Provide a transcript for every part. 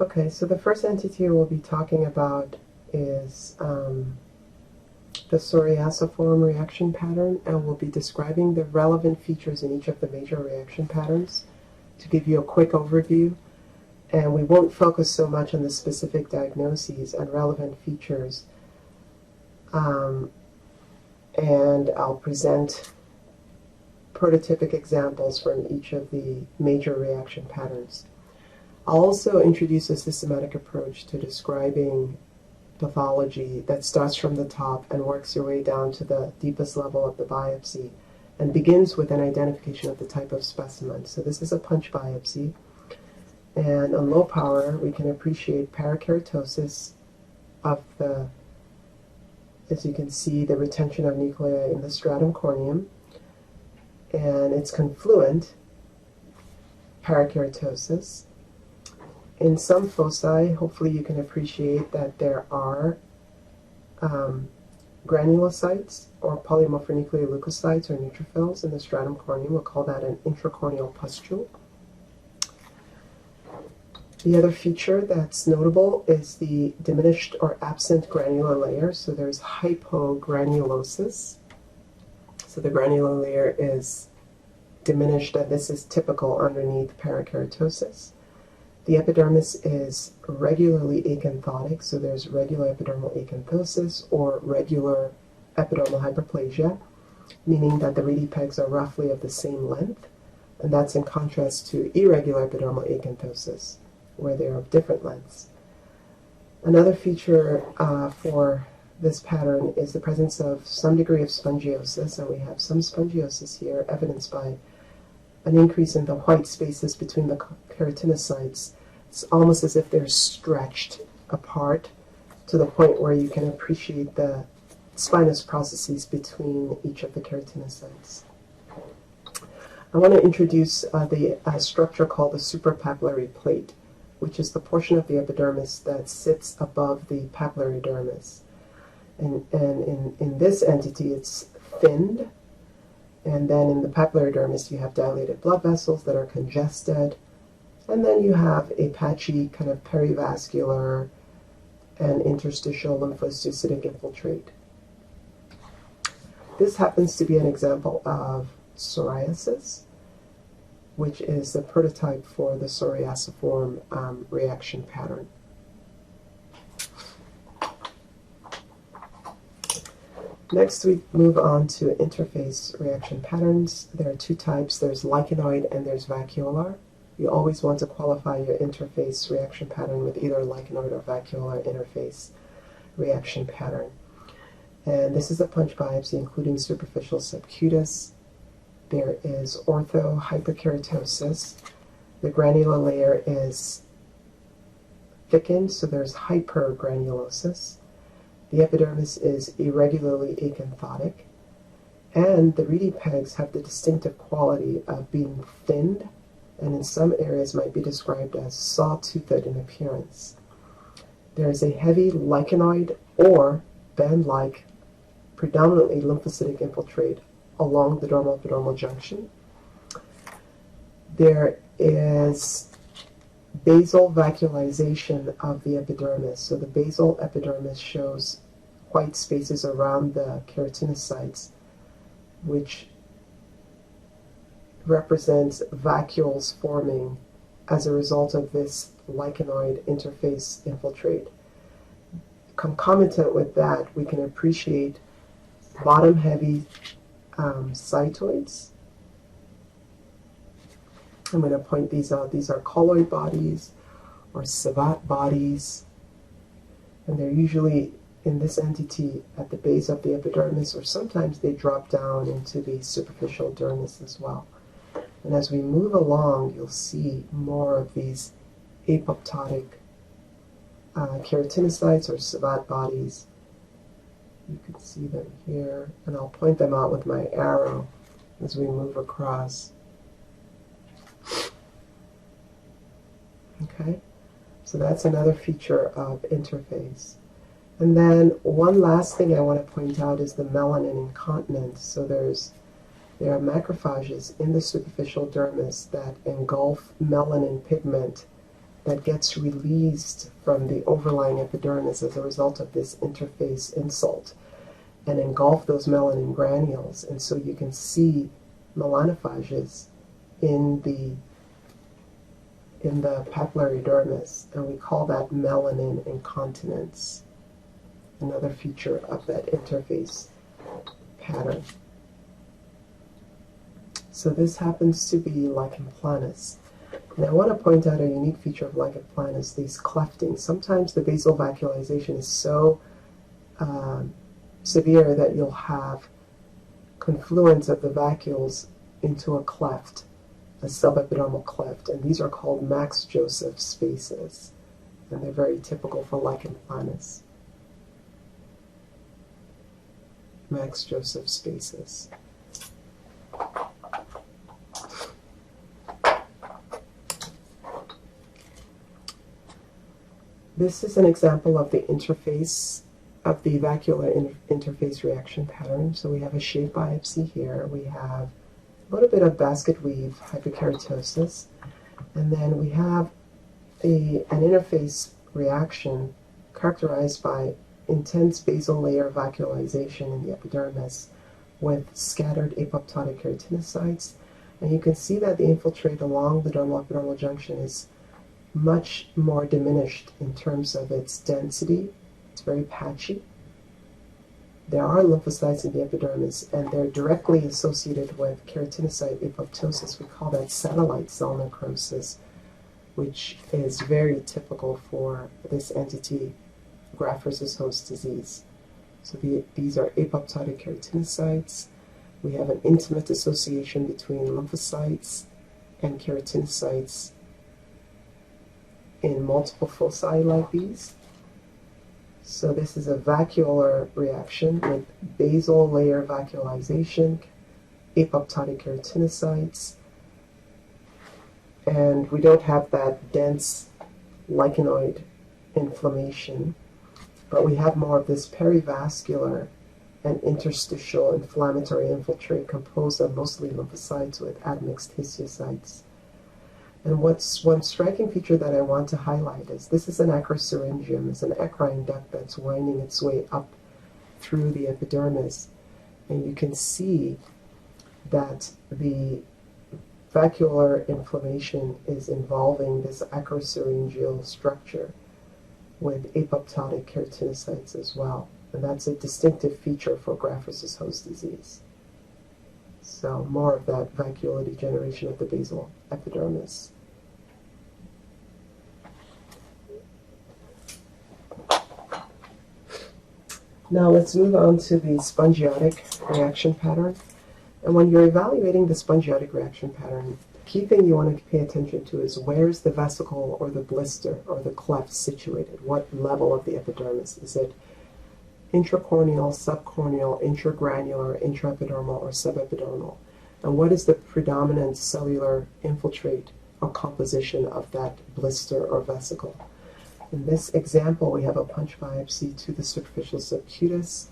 Okay, so the first entity we'll be talking about is the psoriasiform reaction pattern, and we'll be describing the relevant features in each of the major reaction patterns to give you a quick overview. And we won't focus so much on the specific diagnoses and relevant features. And I'll present prototypic examples from each of the major reaction patterns. I'll also introduce a systematic approach to describing pathology that starts from the top and works your way down to the deepest level of the biopsy and begins with an identification of the type of specimen. So this is a punch biopsy, and on low power we can appreciate parakeratosis of the, as you can see, the retention of nuclei in the stratum corneum, and it's confluent parakeratosis. In some foci, hopefully you can appreciate that there are granulocytes or polymorphonuclear leukocytes or neutrophils in the stratum corneum. We'll call that an intracorneal pustule. The other feature that's notable is the diminished or absent granular layer. So there's hypogranulosis. So the granular layer is diminished, and this is typical underneath parakeratosis. The epidermis is regularly acanthotic, so there's regular epidermal acanthosis or regular epidermal hyperplasia, meaning that the reedy pegs are roughly of the same length, and that's in contrast to irregular epidermal acanthosis, where they're of different lengths. Another feature for this pattern is the presence of some degree of spongiosis, and we have some spongiosis here evidenced by an increase in the white spaces between the keratinocytes. It's almost as if they're stretched apart to the point where you can appreciate the spinous processes between each of the keratinocytes. I want to introduce the structure called the suprapapillary plate, which is the portion of the epidermis that sits above the papillary dermis. And in this entity, it's thinned. And then in the papillary dermis, you have dilated blood vessels that are congested. And then you have a patchy kind of perivascular and interstitial lymphocytic infiltrate. This happens to be an example of psoriasis, which is the prototype for the psoriasiform reaction pattern. Next, we move on to interface reaction patterns. There are two types. There's lichenoid and there's vacuolar. You always want to qualify your interface reaction pattern with either lichenoid or vacuolar interface reaction pattern. And this is a punch biopsy including superficial subcutis. There is orthohyperkeratosis. The granular layer is thickened, so there's hypergranulosis. The epidermis is irregularly acanthotic, and the reedy pegs have the distinctive quality of being thinned, and in some areas might be described as sawtoothed in appearance. There is a heavy lichenoid or band-like, predominantly lymphocytic infiltrate along the dermal-epidermal junction. There is basal vacuolization of the epidermis. So the basal epidermis shows white spaces around the keratinocytes, which represents vacuoles forming as a result of this lichenoid interface infiltrate. Concomitant with that, we can appreciate bottom-heavy cytoids. I'm going to point these out. These are colloid bodies or Savat bodies, and they're usually in this entity at the base of the epidermis, or sometimes they drop down into the superficial dermis as well. And as we move along, you'll see more of these apoptotic keratinocytes or Savat bodies. You can see them here, and I'll point them out with my arrow as we move across. Okay, so that's another feature of interface. And then one last thing I want to point out is the melanin incontinence. So there are macrophages in the superficial dermis that engulf melanin pigment that gets released from the overlying epidermis as a result of this interface insult and engulf those melanin granules. And so you can see melanophages in the papillary dermis, and we call that melanin incontinence, another feature of that interface pattern. So this happens to be lichen planus. And I want to point out a unique feature of lichen planus, these cleftings. Sometimes the basal vacuolization is so severe that you'll have confluence of the vacuoles into a cleft, a subepidermal cleft, and these are called Max-Joseph spaces, and they're very typical for lichen planus. Max-Joseph spaces. This is an example of the interface, of the vacuolar interface reaction pattern. So we have a shape biopsy here. We have a little bit of basket weave hyperkeratosis, and then we have an interface reaction characterized by intense basal layer vacuolization in the epidermis with scattered apoptotic keratinocytes. And you can see that the infiltrate along the dermal-epidermal junction is much more diminished in terms of its density. It's very patchy. There are lymphocytes in the epidermis, and they're directly associated with keratinocyte apoptosis. We call that satellite cell necrosis, which is very typical for this entity, graft versus host disease. So these are apoptotic keratinocytes. We have an intimate association between lymphocytes and keratinocytes in multiple foci like these. So this is a vacuolar reaction with basal layer vacuolization, apoptotic keratinocytes, and we don't have that dense lichenoid inflammation, but we have more of this perivascular and interstitial inflammatory infiltrate composed of mostly lymphocytes with admixed histiocytes. And one striking feature that I want to highlight is this is an acrosyringium. It's an eccrine duct that's winding its way up through the epidermis. And you can see that the vacuolar inflammation is involving this acrosyringeal structure with apoptotic keratinocytes as well. And that's a distinctive feature for graft versus host disease. So more of that vacuolar degeneration of the basal epidermis. Now let's move on to the spongiotic reaction pattern. And when you're evaluating the spongiotic reaction pattern, the key thing you want to pay attention to is where's the vesicle or the blister or the cleft situated? What level of the epidermis? Is it intracorneal, subcorneal, intragranular, intraepidermal, or subepidermal? And what is the predominant cellular infiltrate or composition of that blister or vesicle? In this example, we have a punch biopsy to the superficial subcutis.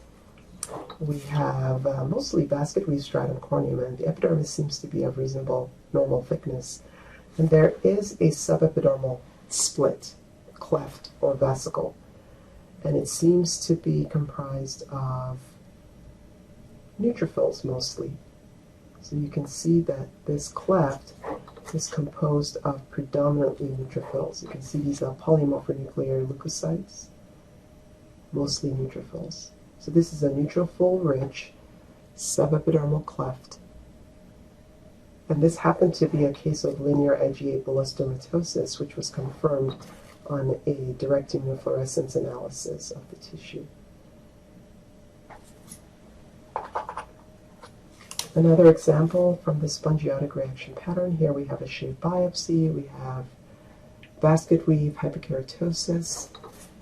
We have mostly basket weave stratum corneum, and the epidermis seems to be of reasonable normal thickness. And there is a subepidermal split, cleft, or vesicle. And it seems to be comprised of neutrophils mostly. So you can see that this cleft is composed of predominantly neutrophils. You can see these are polymorphonuclear leukocytes, mostly neutrophils. So this is a neutrophil-rich subepidermal cleft. And this happened to be a case of linear IgA bullostomatosis, which was confirmed on a direct immunofluorescence analysis of the tissue. Another example from the spongiotic reaction pattern. Here we have a shape biopsy, we have basket weave hyperkeratosis,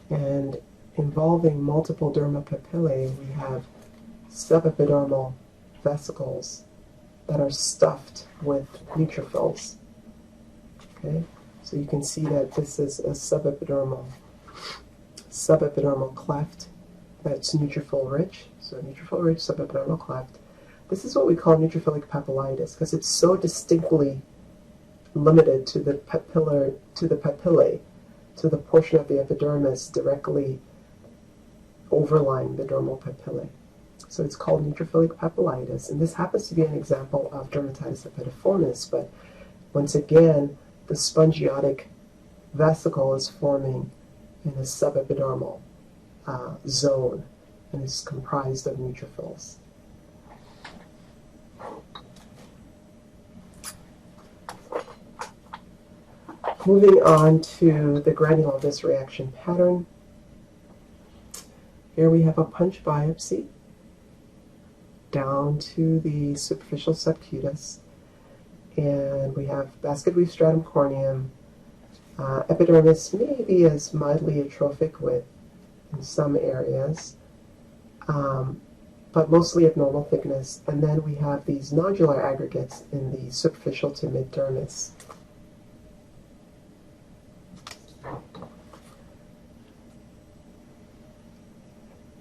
and involving multiple dermal papillae, we have subepidermal vesicles that are stuffed with neutrophils. Okay, so you can see that this is a subepidermal cleft that's neutrophil rich. So neutrophil rich subepidermal cleft. This is what we call neutrophilic papillitis because it's so distinctly limited to the papillae, to the portion of the epidermis directly overlying the dermal papillae. So it's called neutrophilic papillitis, and this happens to be an example of dermatitis epidemiformis, but once again, the spongiotic vesicle is forming in a subepidermal zone and is comprised of neutrophils. Moving on to the granulomatous reaction pattern. Here we have a punch biopsy down to the superficial subcutis, and we have basket weave stratum corneum. Epidermis may be as mildly atrophic with in some areas, but mostly of normal thickness. And then we have these nodular aggregates in the superficial to mid-dermis.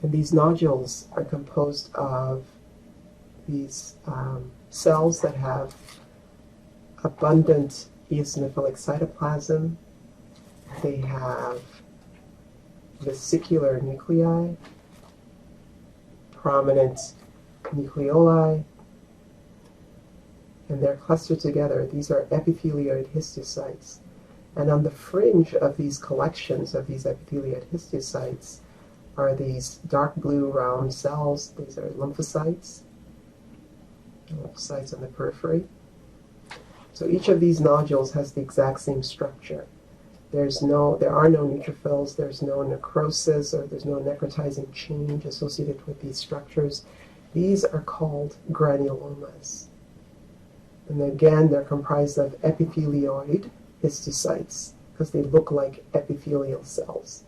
And these nodules are composed of these cells that have abundant eosinophilic cytoplasm. They have vesicular nuclei, prominent nucleoli, and they're clustered together. These are epithelioid histiocytes. And on the fringe of these collections of these epithelioid histiocytes are these dark blue round cells. These are lymphocytes on the periphery. So each of these nodules has the exact same structure. There are no neutrophils, there's no necrosis, or there's no necrotizing change associated with these structures. These are called granulomas. And again, they're comprised of epithelioid histiocytes because they look like epithelial cells.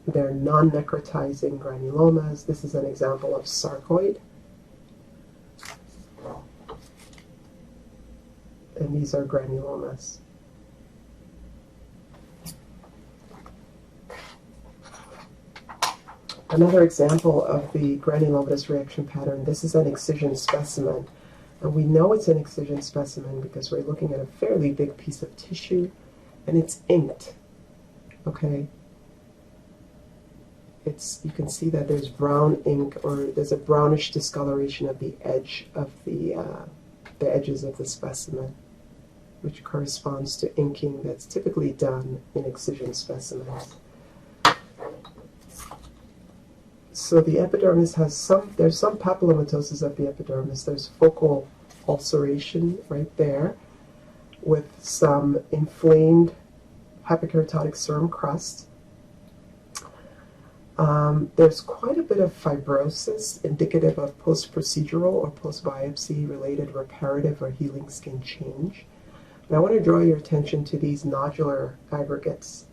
They're non-necrotizing granulomas. This is an example of sarcoid. And these are granulomas. Another example of the granulomatous reaction pattern, this is an excision specimen. And we know it's an excision specimen because we're looking at a fairly big piece of tissue, and it's inked. Okay? You can see that there's brown ink, or there's a brownish discoloration of the edge of the edges of the specimen, which corresponds to inking that's typically done in excision specimens. So the epidermis has there's some papillomatosis of the epidermis. There's focal ulceration right there with some inflamed hyperkeratotic serum crust. There's quite a bit of fibrosis indicative of post-procedural or post-biopsy related reparative or healing skin change. And I want to draw your attention to these nodular aggregates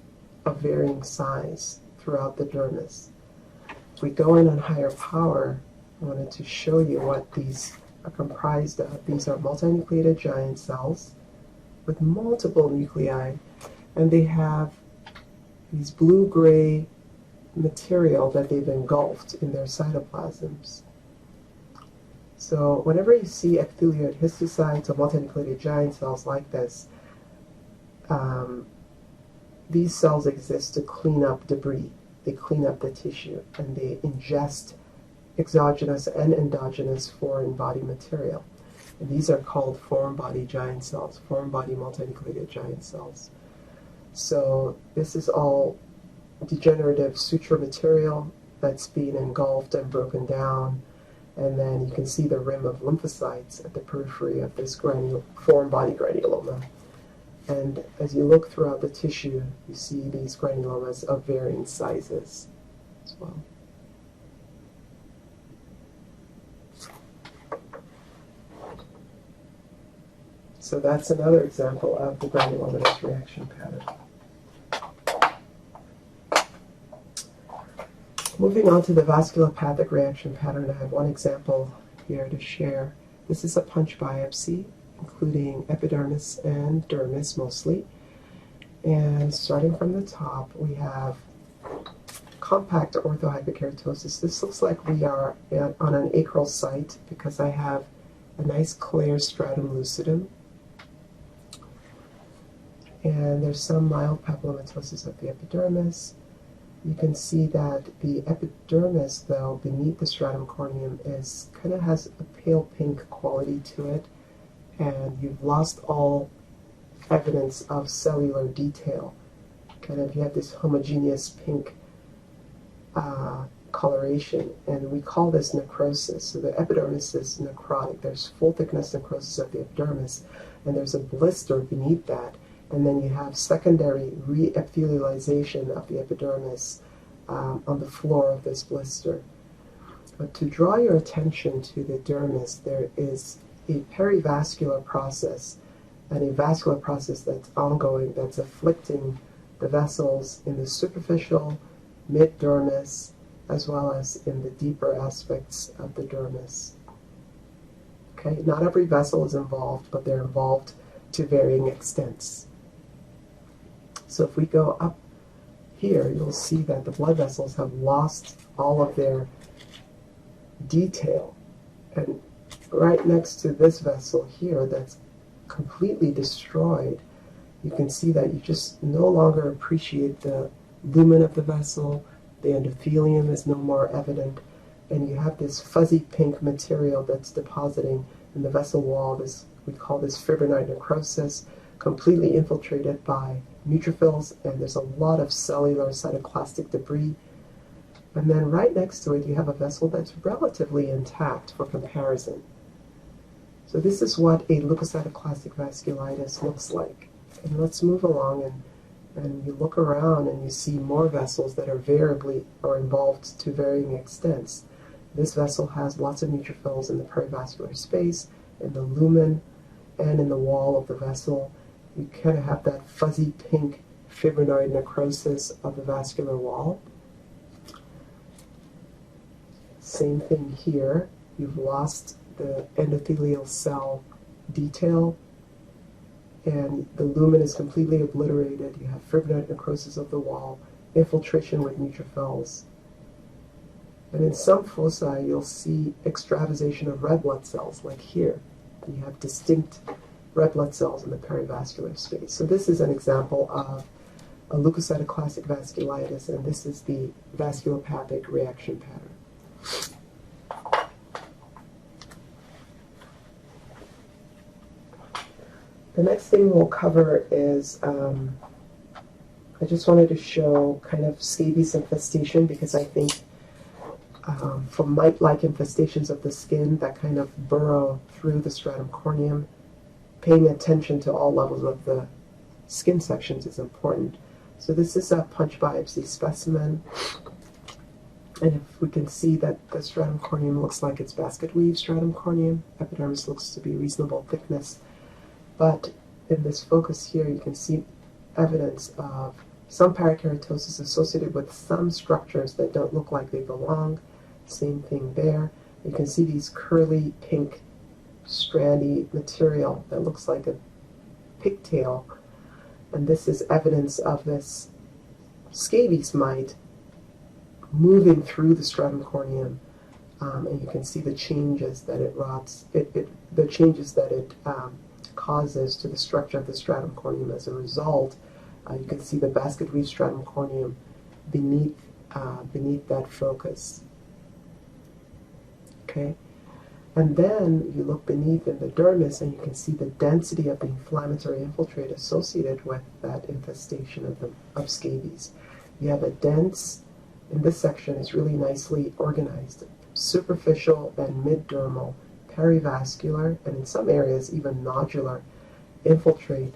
of varying size throughout the dermis. If we go in on higher power, I wanted to show you what these are comprised of. These are multinucleated giant cells with multiple nuclei, and they have these blue-gray material that they've engulfed in their cytoplasms. So whenever you see epithelioid histiocytes or multinucleated giant cells like this, these cells exist to clean up debris. They clean up the tissue, and they ingest exogenous and endogenous foreign body material. And these are called foreign body giant cells, foreign body multinucleated giant cells. So this is all degenerative suture material that's being engulfed and broken down, and then you can see the rim of lymphocytes at the periphery of this foreign body granuloma. And as you look throughout the tissue, you see these granulomas of varying sizes as well. So that's another example of the granulomatous reaction pattern. Moving on to the vasculopathic reaction pattern, I have one example here to share. This is a punch biopsy, including epidermis and dermis mostly. And starting from the top, we have compact orthohypokeratosis. This looks like we are on an acral site because I have a nice clear stratum lucidum. And there's some mild papillomatosis of the epidermis. You can see that the epidermis, though, beneath the stratum corneum is kind of has a pale pink quality to it, and you've lost all evidence of cellular detail. Kind of you have this homogeneous pink coloration, and we call this necrosis. So the epidermis is necrotic. There's full thickness necrosis of the epidermis, and there's a blister beneath that, and then you have secondary re-epithelialization of the epidermis on the floor of this blister. But to draw your attention to the dermis, there is a perivascular process and a vascular process that's ongoing, that's afflicting the vessels in the superficial, mid-dermis, as well as in the deeper aspects of the dermis. Okay, not every vessel is involved, but they're involved to varying extents. So if we go up here, you'll see that the blood vessels have lost all of their detail. And right next to this vessel here that's completely destroyed, you can see that you just no longer appreciate the lumen of the vessel, the endothelium is no more evident, and you have this fuzzy pink material that's depositing in the vessel wall. We call this fibrinoid necrosis, completely infiltrated by neutrophils, and there's a lot of cellular cytoclastic debris. And then right next to it, you have a vessel that's relatively intact for comparison. So this is what a leukocytoclastic vasculitis looks like. And let's move along, and you look around and you see more vessels that are variably or involved to varying extents. This vessel has lots of neutrophils in the perivascular space, in the lumen, and in the wall of the vessel. You kind of have that fuzzy pink fibrinoid necrosis of the vascular wall. Same thing here. You've lost the endothelial cell detail, and the lumen is completely obliterated. You have fibrinoid necrosis of the wall, infiltration with neutrophils. And in some foci, you'll see extravasation of red blood cells, like here. You have distinct red blood cells in the perivascular space. So this is an example of a leukocytoclastic vasculitis, and this is the vasculopathic reaction pattern. The next thing we'll cover is, I just wanted to show kind of scabies infestation, because I think for mite-like infestations of the skin that kind of burrow through the stratum corneum, paying attention to all levels of the skin sections is important. So this is a punch biopsy specimen, and if we can see that the stratum corneum looks like it's basket weave stratum corneum, epidermis looks to be reasonable thickness. But in this focus here, you can see evidence of some parakeratosis associated with some structures that don't look like they belong. Same thing there. You can see these curly, pink, strandy material that looks like a pigtail. And this is evidence of this scabies mite moving through the stratum corneum. And you can see the changes that it causes to the structure of the stratum corneum. As a result, you can see the basket weave stratum corneum beneath that focus. Okay, and then you look beneath in the dermis, and you can see the density of the inflammatory infiltrate associated with that infestation of scabies. You have a dense, in this section is really nicely organized, superficial and mid-dermal, perivascular, and in some areas even nodular infiltrate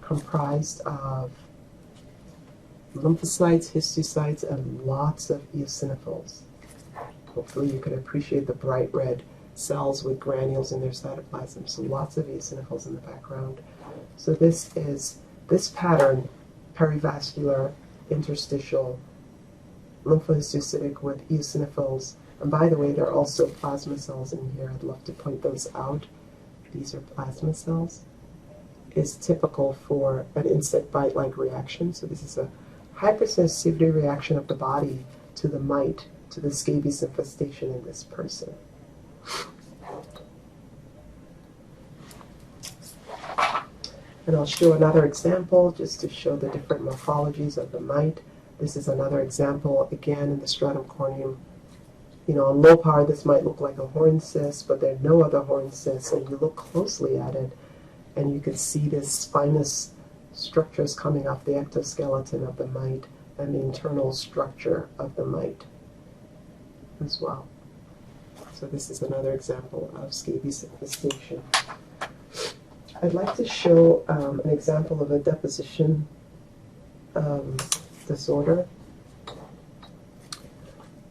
comprised of lymphocytes, histiocytes, and lots of eosinophils. Hopefully you can appreciate the bright red cells with granules in their cytoplasm. So lots of eosinophils in the background. So this pattern, perivascular, interstitial, lymphohistiocytic with eosinophils. And by the way, there are also plasma cells in here. I'd love to point those out. These are plasma cells. Is typical for an insect bite-like reaction. So this is a hypersensitivity reaction of the body to the mite, to the scabies infestation in this person. And I'll show another example just to show the different morphologies of the mite. This is another example, again, in the stratum corneum. You know, on low power, this might look like a horn cyst, but there are no other horn cysts, and you look closely at it, and you can see this spinous structures coming off the ectoskeleton of the mite and the internal structure of the mite as well. So this is another example of scabies infestation. I'd like to show an example of a deposition disorder.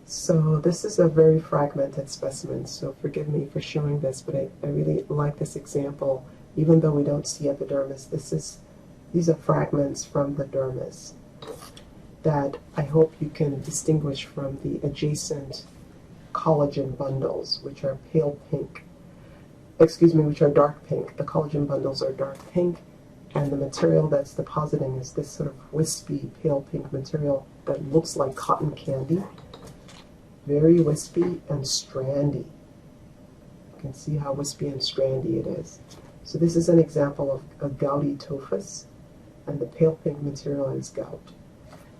So this is a very fragmented specimen, so forgive me for showing this, but I really like this example. Even though we don't see epidermis, these are fragments from the dermis that I hope you can distinguish from the adjacent collagen bundles, which are pale pink. Excuse me, which are dark pink. The collagen bundles are dark pink, and the material that's depositing is this sort of wispy pale pink material that looks like cotton candy. Very wispy and strandy. You can see how wispy and strandy it is. So this is an example of a gouty tophus, and the pale pink material is gout.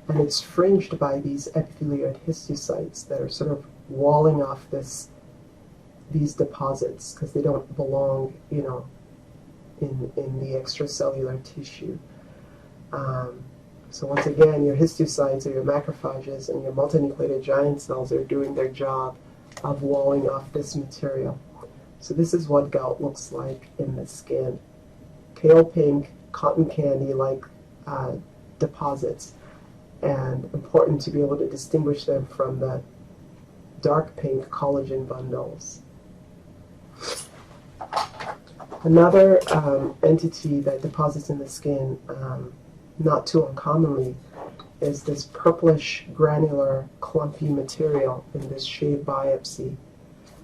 And it's fringed by these epithelial histiocytes that are sort of walling off these deposits because they don't belong, you know, in the extracellular tissue. So once again, your histiocytes or your macrophages and your multinucleated giant cells are doing their job of walling off this material. So this is what gout looks like in the skin. Pale pink, cotton candy-like deposits, and important to be able to distinguish them from the dark pink collagen bundles. Another entity that deposits in the skin, not too uncommonly, is this purplish granular clumpy material in this shave biopsy.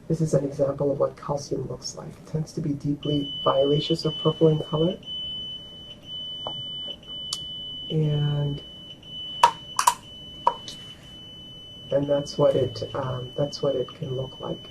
This is an example of what calcium looks like. It tends to be deeply violaceous or purple in color. And that's what it can look like.